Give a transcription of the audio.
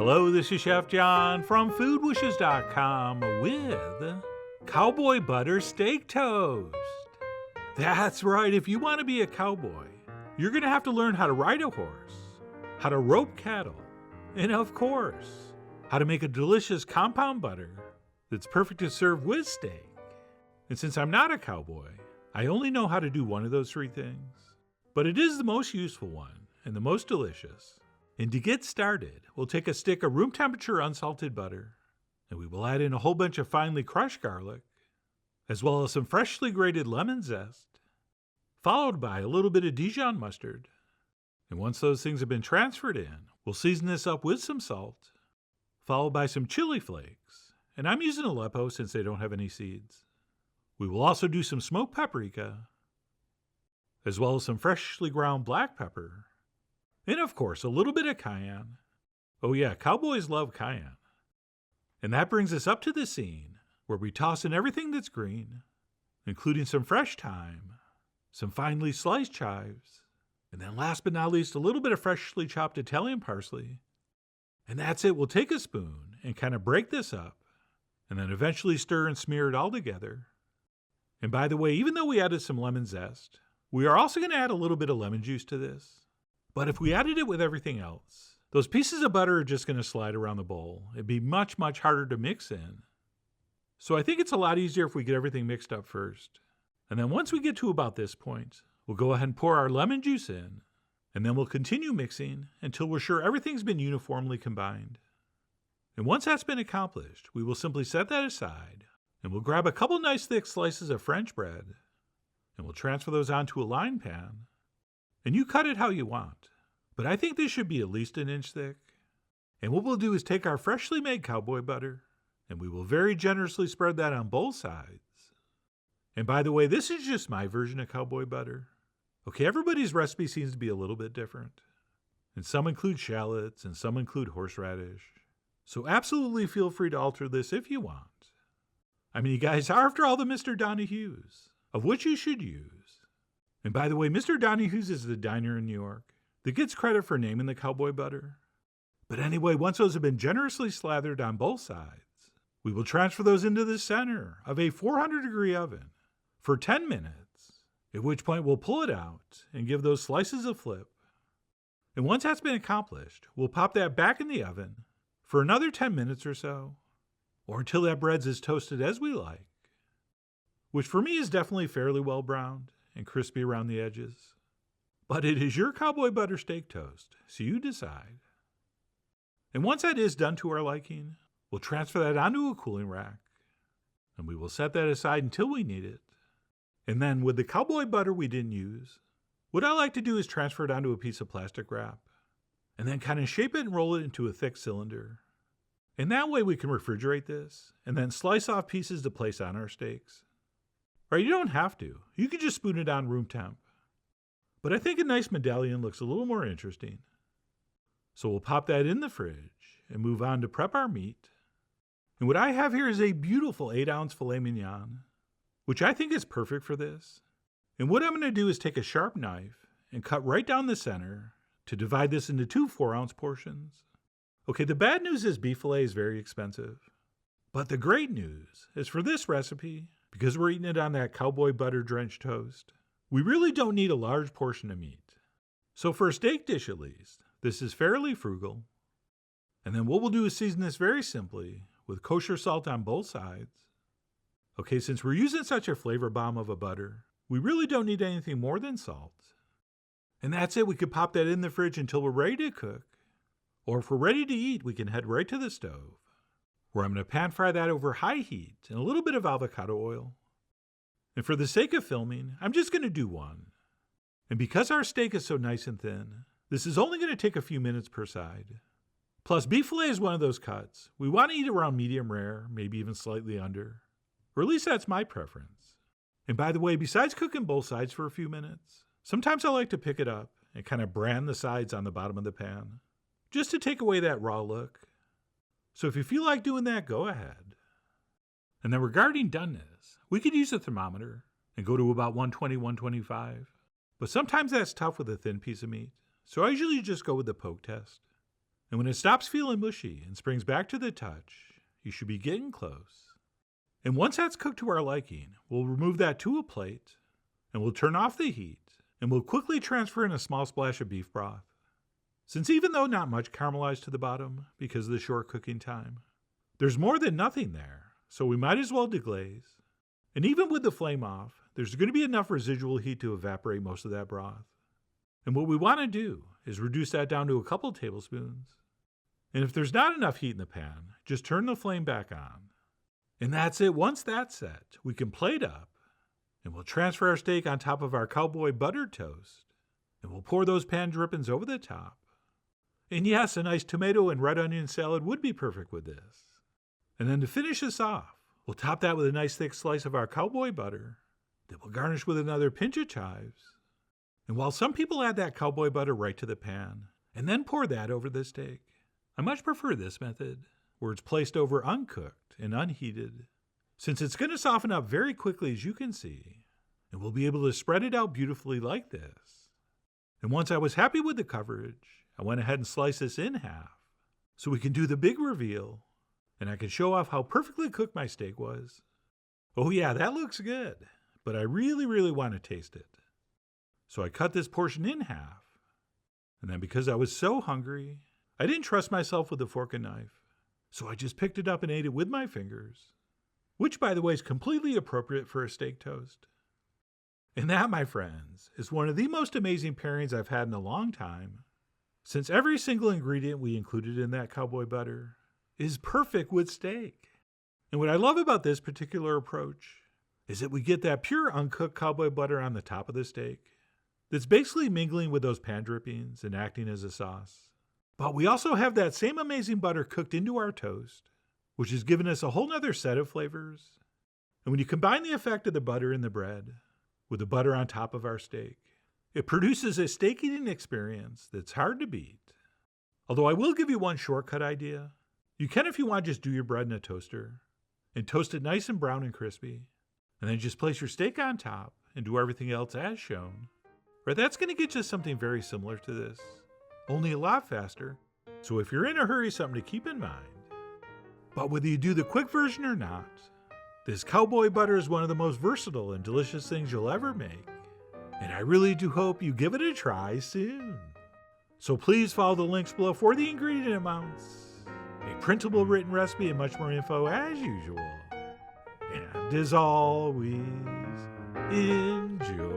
Hello, this is Chef John from foodwishes.com with Cowboy Butter Steak Toast. That's right, if you want to be a cowboy, you're going to have to learn how to ride a horse, how to rope cattle, and of course, how to make a delicious compound butter that's perfect to serve with steak. And since I'm not a cowboy, I only know how to do one of those three things. But it is the most useful one and the most delicious. And to get started, we'll take a stick of room temperature unsalted butter, and we will add in a whole bunch of finely crushed garlic, as well as some freshly grated lemon zest, followed by a little bit of Dijon mustard. And once those things have been transferred in, we'll season this up with some salt, followed by some chili flakes, and I'm using Aleppo since they don't have any seeds. We will also do some smoked paprika, as well as some freshly ground black pepper, and of course, a little bit of cayenne. Oh yeah, cowboys love cayenne. And that brings us up to the scene where we toss in everything that's green, including some fresh thyme, some finely sliced chives, and then last but not least, a little bit of freshly chopped Italian parsley. And that's it. We'll take a spoon and kind of break this up, and then eventually stir and smear it all together. And by the way, even though we added some lemon zest, we are also going to add a little bit of lemon juice to this. But if we added it with everything else, those pieces of butter are just going to slide around the bowl. It'd be much, much harder to mix in. So I think it's a lot easier if we get everything mixed up first. And then once we get to about this point, we'll go ahead and pour our lemon juice in, and then we'll continue mixing until we're sure everything's been uniformly combined. And once that's been accomplished, we will simply set that aside, and we'll grab a couple nice thick slices of French bread, and we'll transfer those onto a lined pan. And you cut it how you want, but I think this should be at least an inch thick. And what we'll do is take our freshly made cowboy butter, and we will very generously spread that on both sides. And by the way, this is just my version of cowboy butter. Okay, everybody's recipe seems to be a little bit different. And some include shallots, and some include horseradish. So absolutely feel free to alter this if you want. I mean, you guys are after all the Mr. Donahue's, of which you should use. And by the way, Mr. Donahue's is the diner in New York that gets credit for naming the cowboy butter. But anyway, once those have been generously slathered on both sides, we will transfer those into the center of a 400-degree oven for 10 minutes, at which point we'll pull it out and give those slices a flip. And once that's been accomplished, we'll pop that back in the oven for another 10 minutes or so, or until that bread's as toasted as we like, which for me is definitely fairly well browned and crispy around the edges. But it is your cowboy butter steak toast, so you decide. And once that is done to our liking, we'll transfer that onto a cooling rack, and we will set that aside until we need it. And then with the cowboy butter we didn't use, what I like to do is transfer it onto a piece of plastic wrap, and then kind of shape it and roll it into a thick cylinder. And that way we can refrigerate this, and then slice off pieces to place on our steaks. Or you don't have to. You can just spoon it on room temp. But I think a nice medallion looks a little more interesting. So we'll pop that in the fridge and move on to prep our meat. And what I have here is a beautiful 8-ounce filet mignon, which I think is perfect for this. And what I'm going to do is take a sharp knife and cut right down the center to divide this into 2 4-ounce portions. Okay, the bad news is beef filet is very expensive. But the great news is for this recipe, because we're eating it on that cowboy butter drenched toast, we really don't need a large portion of meat. So for a steak dish at least, this is fairly frugal. And then what we'll do is season this very simply with kosher salt on both sides. Okay, since we're using such a flavor bomb of a butter, we really don't need anything more than salt. And that's it. We could pop that in the fridge until we're ready to cook. Or if we're ready to eat, we can head right to the stove, where I'm going to pan fry that over high heat in a little bit of avocado oil. And for the sake of filming, I'm just going to do one. And because our steak is so nice and thin, this is only going to take a few minutes per side. Plus, beef fillet is one of those cuts we want to eat around medium rare, maybe even slightly under. Or at least that's my preference. And by the way, besides cooking both sides for a few minutes, sometimes I like to pick it up and kind of brand the sides on the bottom of the pan, just to take away that raw look. So if you feel like doing that, go ahead. And then regarding doneness, we could use a thermometer and go to about 120, 125. But sometimes that's tough with a thin piece of meat, so I usually just go with the poke test. And when it stops feeling mushy and springs back to the touch, you should be getting close. And once that's cooked to our liking, we'll remove that to a plate, and we'll turn off the heat, and we'll quickly transfer in a small splash of beef broth. Since even though not much caramelized to the bottom because of the short cooking time, there's more than nothing there, so we might as well deglaze. And even with the flame off, there's going to be enough residual heat to evaporate most of that broth. And what we want to do is reduce that down to a couple tablespoons. And if there's not enough heat in the pan, just turn the flame back on. And that's it. Once that's set, we can plate up, and we'll transfer our steak on top of our Cowboy buttered toast, and we'll pour those pan drippings over the top. And yes, a nice tomato and red onion salad would be perfect with this. And then to finish this off, we'll top that with a nice thick slice of our Cowboy butter that we'll garnish with another pinch of chives. And while some people add that Cowboy butter right to the pan and then pour that over the steak, I much prefer this method, where it's placed over uncooked and unheated, since it's going to soften up very quickly, as you can see, and we'll be able to spread it out beautifully like this. And once I was happy with the coverage, I went ahead and sliced this in half, so we can do the big reveal, and I can show off how perfectly cooked my steak was. Oh yeah, that looks good, but I really want to taste it. So I cut this portion in half, and then because I was so hungry, I didn't trust myself with a fork and knife, so I just picked it up and ate it with my fingers, which, by the way, is completely appropriate for a steak toast. And that, my friends, is one of the most amazing pairings I've had in a long time, since every single ingredient we included in that Cowboy butter is perfect with steak. And what I love about this particular approach is that we get that pure uncooked Cowboy butter on the top of the steak that's basically mingling with those pan drippings and acting as a sauce. But we also have that same amazing butter cooked into our toast, which has given us a whole nother set of flavors. And when you combine the effect of the butter in the bread with the butter on top of our steak, it produces a steak eating experience that's hard to beat. Although I will give you one shortcut idea. You can, if you want, just do your bread in a toaster and toast it nice and brown and crispy, and then just place your steak on top and do everything else as shown. Right, that's going to get you something very similar to this, only a lot faster. So if you're in a hurry, something to keep in mind. But whether you do the quick version or not, this Cowboy butter is one of the most versatile and delicious things you'll ever make. And I really do hope you give it a try soon. So please follow the links below for the ingredient amounts, a printable written recipe, and much more info as usual. And as always, enjoy.